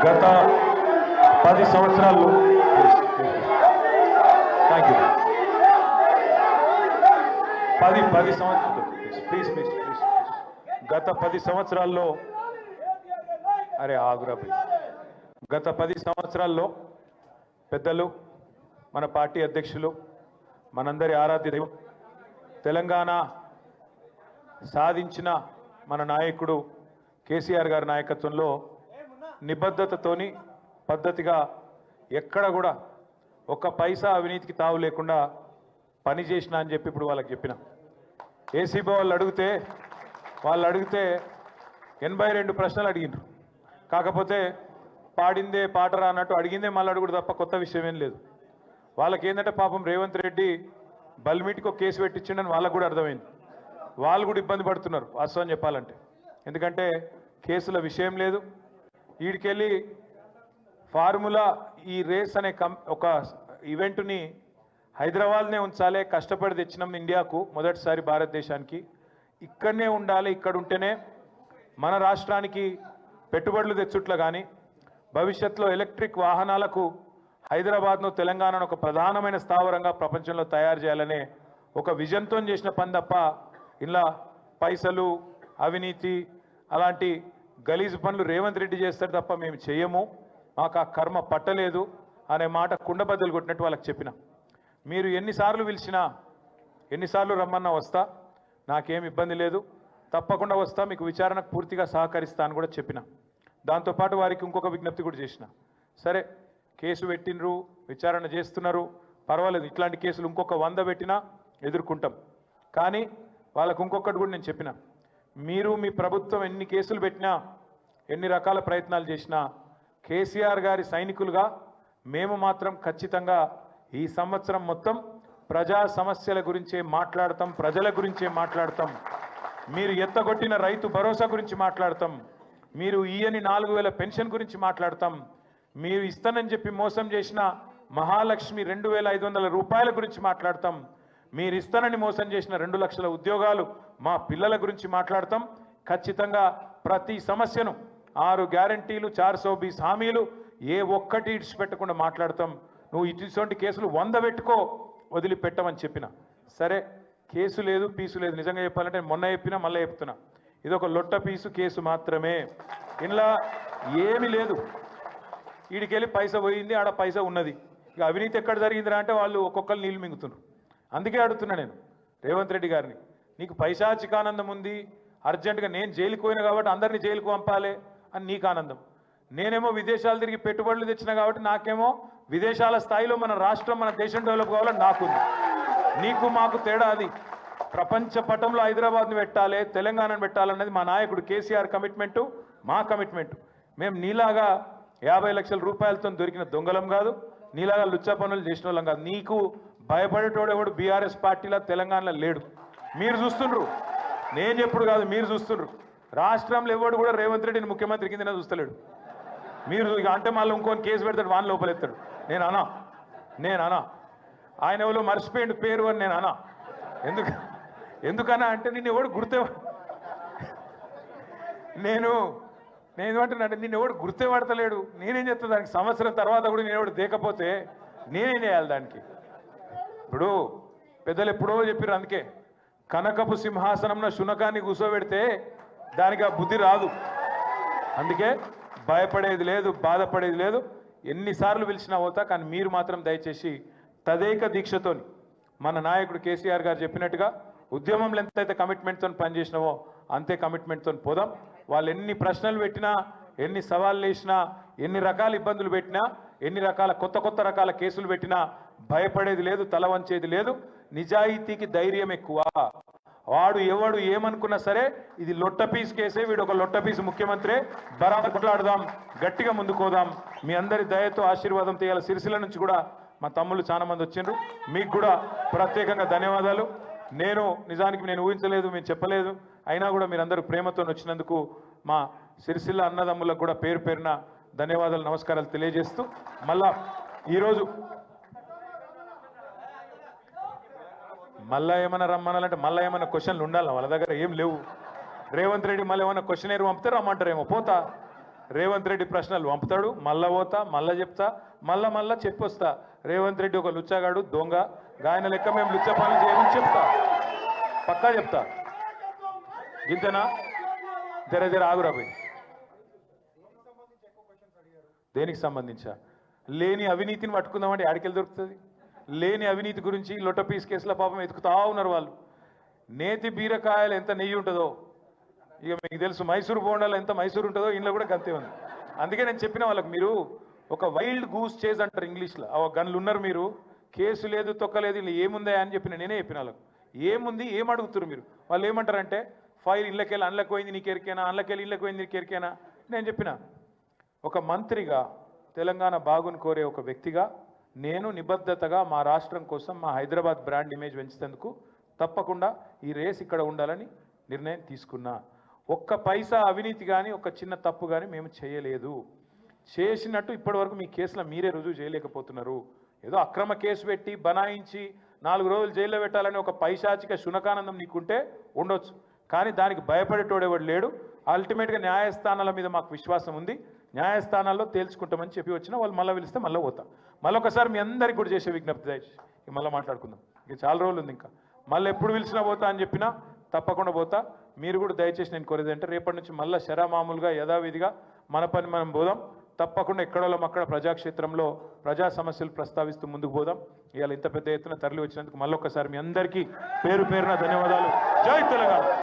గత 10 సంవత్సరాల్లో thank you 10 సంవత్సరాలు ప్లీజ్ గత 10 సంవత్సరాల్లో అరే ఆగురా గత 10 సంవత్సరాల్లో పెద్దలు మన పార్టీ అధ్యక్షులు మనందరి ఆరాధ్య దైవం తెలంగాణ సాధించిన మన నాయకుడు కేసీఆర్ గారి నాయకత్వంలో నిబద్ధతతోని పద్ధతిగా ఎక్కడ కూడా ఒక్క పైసా అవినీతికి తావు లేకుండా పని చేసిన అని చెప్పి ఇప్పుడు వాళ్ళకి చెప్పిన ఏసీబీ వాళ్ళు అడిగితే 82 ప్రశ్నలు అడిగినారు. కాకపోతే పాడిందే పాటరా అన్నట్టు అడిగిందే మళ్ళీ అడుగుడు తప్ప కొత్త విషయం ఏం లేదు. వాళ్ళకి ఏంటంటే పాపం రేవంత్ రెడ్డి బల్మీటికి ఒక కేసు పెట్టించిండని వాళ్ళకు కూడా అర్థమైంది. వాళ్ళు కూడా ఇబ్బంది పడుతున్నారు వాస్తవం చెప్పాలంటే. ఎందుకంటే కేసుల విషయం లేదు. వీడికెళ్ళి ఫార్ములా ఈ రేస్ అనే ఒక ఈవెంట్ని హైదరాబాద్నే ఉంచాలి, కష్టపడి తెచ్చినాం ఇండియాకు మొదటిసారి భారతదేశానికి, ఇక్కడనే ఉండాలి, ఇక్కడ ఉంటేనే మన రాష్ట్రానికి పెట్టుబడులు తెచ్చుట్ల కానీ భవిష్యత్తులో ఎలక్ట్రిక్ వాహనాలకు హైదరాబాద్ను తెలంగాణను ఒక ప్రధానమైన స్థావరంగా ప్రపంచంలో తయారు చేయాలనే ఒక విజన్తో చేసిన పని తప్ప ఇలా పైసలు అవినీతి అలాంటి గలీజు పనులు రేవంత్ రెడ్డి చేస్తారు తప్ప మేము చేయము, మాకు ఆ కర్మ పట్టలేదు అనే మాట కుండబద్దలు కొట్టినట్టు వాళ్ళకి చెప్పిన. మీరు ఎన్నిసార్లు పిలిచినా ఎన్నిసార్లు రమ్మన్నా వస్తా, నాకేం ఇబ్బంది లేదు, తప్పకుండా వస్తా, మీకు విచారణకు పూర్తిగా సహకరిస్తా అని కూడా చెప్పిన. దాంతోపాటు వారికి ఇంకొక విజ్ఞప్తి కూడా చేసిన. సరే కేసు పెట్టినరు, విచారణ చేస్తున్నారు, పర్వాలేదు, ఇట్లాంటి కేసులు ఇంకొక 100 పెట్టినా ఎదుర్కొంటాం. కానీ వాళ్ళకు ఇంకొకటి కూడా నేను చెప్పిన, మీరు మీ ప్రభుత్వం ఎన్ని కేసులు పెట్టినా ఎన్ని రకాల ప్రయత్నాలు చేసినా కేసీఆర్ గారి సైనికులుగా మేము మాత్రం ఖచ్చితంగా ఈ సంవత్సరం మొత్తం ప్రజా సమస్యల గురించే మాట్లాడతాం, ప్రజల గురించే మాట్లాడతాం. మీరు ఎత్తగొట్టిన రైతు భరోసా గురించి మాట్లాడతాం, మీరు ఈయని 4000 పెన్షన్ గురించి మాట్లాడతాం, మీరు ఇస్తానని చెప్పి మోసం చేసిన మహాలక్ష్మి 2500 రూపాయల గురించి మాట్లాడతాం, మీరు ఇస్తానని మోసం చేసిన 2 లక్షల ఉద్యోగాలు మా పిల్లల గురించి మాట్లాడతాం. ఖచ్చితంగా ప్రతి సమస్యను 6 గ్యారంటీలు 420 హామీలు ఏ ఒక్కటి ఇడిచిపెట్టకుండా మాట్లాడతాం. నువ్వు ఇటువంటి కేసులు 100 పెట్టుకో, వదిలిపెట్టమని చెప్పిన. సరే కేసు లేదు పీసు లేదు, నిజంగా చెప్పాలంటే మొన్న చెప్పినా మళ్ళీ చెప్తున్నా, ఇది ఒక లొట్ట పీసు కేసు మాత్రమే, ఇంట్లో ఏమీ లేదు. వీడికెళ్ళి పైసా పోయింది, ఆడ పైసా ఉన్నది. ఇక అవినీతి ఎక్కడ జరిగిందిరా అంటే వాళ్ళు ఒక్కొక్కరు నీళ్ళు మింగుతున్నారు. అందుకే అడుగుతున్నా నేను రేవంత్ రెడ్డి గారిని, నీకు పైశాచికానందం ఉంది, అర్జెంటుగా నేను జైలుకు పోయినా కాబట్టి అందరినీ జైలుకు పంపాలి అని నీకు ఆనందం, నేనేమో విదేశాలు తిరిగి పెట్టుబడులు తెచ్చినా కాబట్టి నాకేమో విదేశాల స్థాయిలో మన రాష్ట్రం మన దేశం డెవలప్ కావాలని నాకుంది. నీకు మాకు తేడా అది. ప్రపంచ పటంలో హైదరాబాద్ని పెట్టాలి, తెలంగాణను పెట్టాలన్నది మా నాయకుడు కేసీఆర్ కమిట్మెంటు, మా కమిట్మెంటు. మేము నీలాగా 50 లక్షల రూపాయలతో దొరికిన దొంగలం కాదు, నీలాగా లుచ్చా పనులు చేసిన వాళ్ళం కాదు. నీకు భయపడేటోడు ఎవడు బీఆర్ఎస్ పార్టీలో తెలంగాణలో లేడు. మీరు చూస్తుండ్రు, నేను ఎప్పుడు కాదు, మీరు చూస్తుండ్రు. రాష్ట్రంలో ఎవడు కూడా రేవంత్ రెడ్డిని ముఖ్యమంత్రి కిందనే చూస్తలేడు. మీరు ఇక అంటే మళ్ళీ ఇంకొని కేసు పెడతాడు, వాని లోపలెత్తాడు. నేను అనా ఆయన ఎవరో మర్చిపోయిండు పేరు అని నేను అనా. ఎందుకన్నా అంటే నిన్ను ఎవడు నేను ఏమంటున్నానంటే నిన్ను ఎవడు గుర్తే పడతలేడు. నేనేం చేస్తా దానికి? సంవత్సరం తర్వాత కూడా నేను ఎవడు దేకపోతే నేనేం చేయాలి దానికి? ఇప్పుడు పెద్దలు ఎప్పుడో చెప్పారు, అందుకే కనకపు సింహాసనంలో శునకాన్ని కూర్చోబెడితే దానికి ఆ బుద్ధి రాదు. అందుకే భయపడేది లేదు, బాధపడేది లేదు. ఎన్నిసార్లు పిలిచినా పోతా, కానీ మీరు మాత్రం దయచేసి తదేక దీక్షతోని మన నాయకుడు కేసీఆర్ గారు చెప్పినట్టుగా ఉద్యమంలో ఎంతైతే కమిట్మెంట్తో పనిచేసినావో అంతే కమిట్మెంట్తో పోదాం. వాళ్ళు ఎన్ని ప్రశ్నలు పెట్టినా, ఎన్ని సవాళ్ళు వేసినా, ఎన్ని రకాల ఇబ్బందులు పెట్టినా, ఎన్ని రకాల కొత్త రకాల కేసులు పెట్టినా భయపడేది లేదు, తల వంచేది లేదు. నిజాయితీకి ధైర్యం ఎక్కువ. వాడు ఎవడు ఏమనుకున్నా సరే ఇది లొట్ట పీసు కేసే, వీడు ఒక లొట్ట పీసు ముఖ్యమంత్రి, బరాబర్ కొట్లాడదాం, గట్టిగా ముందుకోదాం. మీ అందరి దయతో ఆశీర్వాదం తీయాలి. సిరిసిల్ల నుంచి కూడా మా తమ్ముళ్ళు చాలా మంది వచ్చిండ్రు, మీకు కూడా ప్రత్యేకంగా ధన్యవాదాలు. నిజానికి నేను ఊహించలేదు, మేము చెప్పలేదు, అయినా కూడా మీరందరూ ప్రేమతో వచ్చినందుకు మా సిరిసిల్ల అన్నదమ్ములకు కూడా పేరు పేరున ధన్యవాదాలు, నమస్కారాలు తెలియజేస్తూ మళ్ళా ఈరోజు మళ్ళా ఏమైనా రమ్మనాలంటే మళ్ళీ ఏమైనా క్వశ్చన్లు ఉండాలి వాళ్ళ దగ్గర ఏం లేవు. రేవంత్ రెడ్డి మళ్ళీ ఏమైనా క్వశ్చన్ పంపితే రమ్మంటారేమో, పోతా. రేవంత్ రెడ్డి ప్రశ్నలు పంపుతాడు, మళ్ళా పోతా, మళ్ళా చెప్తా, మళ్ళా చెప్పొస్తా. రేవంత్ రెడ్డి ఒక లుచ్చగాడు, దొంగ, గాయన లెక్క మేము లుచ్చ పనులు చేయమని చెప్తా, పక్కా చెప్తా. ఇంతేనా? జర ఆగురా పోయి. దేనికి సంబంధించా? లేని అవినీతిని పట్టుకుందామంటే ఆడికెళ్ళి దొరుకుతుంది? లేని అవినీతి గురించి లొట్టపీస్ కేసుల పాపం ఎతుకుతా ఉన్నారు వాళ్ళు. నేతి బీరకాయలు ఎంత నెయ్యి ఉంటుందో, ఇక మీకు తెలుసు మైసూరు బోండాలు ఎంత మైసూరు ఉంటుందో, ఇంట్లో కూడా గంతే ఉంది. అందుకే నేను చెప్పిన వాళ్ళకి, మీరు ఒక వైల్డ్ గూస్ చేజ్ అంటారు ఇంగ్లీష్లో, ఆ గన్లు ఉన్నారు మీరు, కేసు లేదు తొక్కలేదు, ఇలా ఏముందా అని చెప్పిన నేనే చెప్పిన వాళ్ళకు. ఏముంది, ఏం అడుగుతారు మీరు? వాళ్ళు ఏమంటారంటే ఫైల్ ఇళ్ళకెళ్ళి అందులోకి పోయింది నీకు ఎరికేనా, అందులోకెళ్ళి ఇళ్ళకి పోయింది నీకు ఎరికేనా. నేను చెప్పిన, ఒక మంత్రిగా, తెలంగాణ బాగుని కోరే ఒక వ్యక్తిగా నేను నిబద్ధతగా మా రాష్ట్రం కోసం, మా హైదరాబాద్ బ్రాండ్ ఇమేజ్ పెంచేందుకు తప్పకుండా ఈ రేస్ ఇక్కడ ఉండాలని నిర్ణయం తీసుకున్నా. ఒక్క పైసా అవినీతి కానీ, ఒక చిన్న తప్పు కానీ మేము చేయలేదు. చేసినట్టు ఇప్పటివరకు మీ కేసులో మీరే రుజువు చేయలేకపోతున్నారు. ఏదో అక్రమ కేసు పెట్టి బనాయించి 4 రోజులు జైల్లో పెట్టాలని ఒక పైశాచిక శునకానందం నీకుంటే ఉండొచ్చు, కానీ దానికి భయపడేటోడెవడు లేడు. అల్టిమేట్గా న్యాయస్థానాల మీద మాకు విశ్వాసం ఉంది, న్యాయస్థానాల్లో తేల్చుకుంటామని చెప్పి వచ్చినా వాళ్ళు మళ్ళీ పిలిస్తే మళ్ళీ పోతా. మళ్ళీ ఒకసారి మీ అందరికీ కూడా చేసే విజ్ఞప్తి దయచేసి మళ్ళీ మాట్లాడుకుందాం, ఇక చాలా రోజులు ఉంది ఇంకా. మళ్ళీ ఎప్పుడు పిలిచినా పోతా అని చెప్పినా తప్పకుండా పోతా. మీరు కూడా దయచేసి నేను కోరేది అంటే రేపటి నుంచి మళ్ళీ మామూలుగా యథావిధిగా మన పని మనం పోదాం. తప్పకుండా ఎక్కడోళ్ళం అక్కడ ప్రజాక్షేత్రంలో ప్రజా సమస్యలు ప్రస్తావిస్తూ ముందుకు పోదాం. ఇవాళ ఇంత పెద్ద ఎత్తున తరలి వచ్చినందుకు మళ్ళొక్కసారి మీ అందరికీ పేరు పేరున ధన్యవాదాలు. జై తెలంగాణ.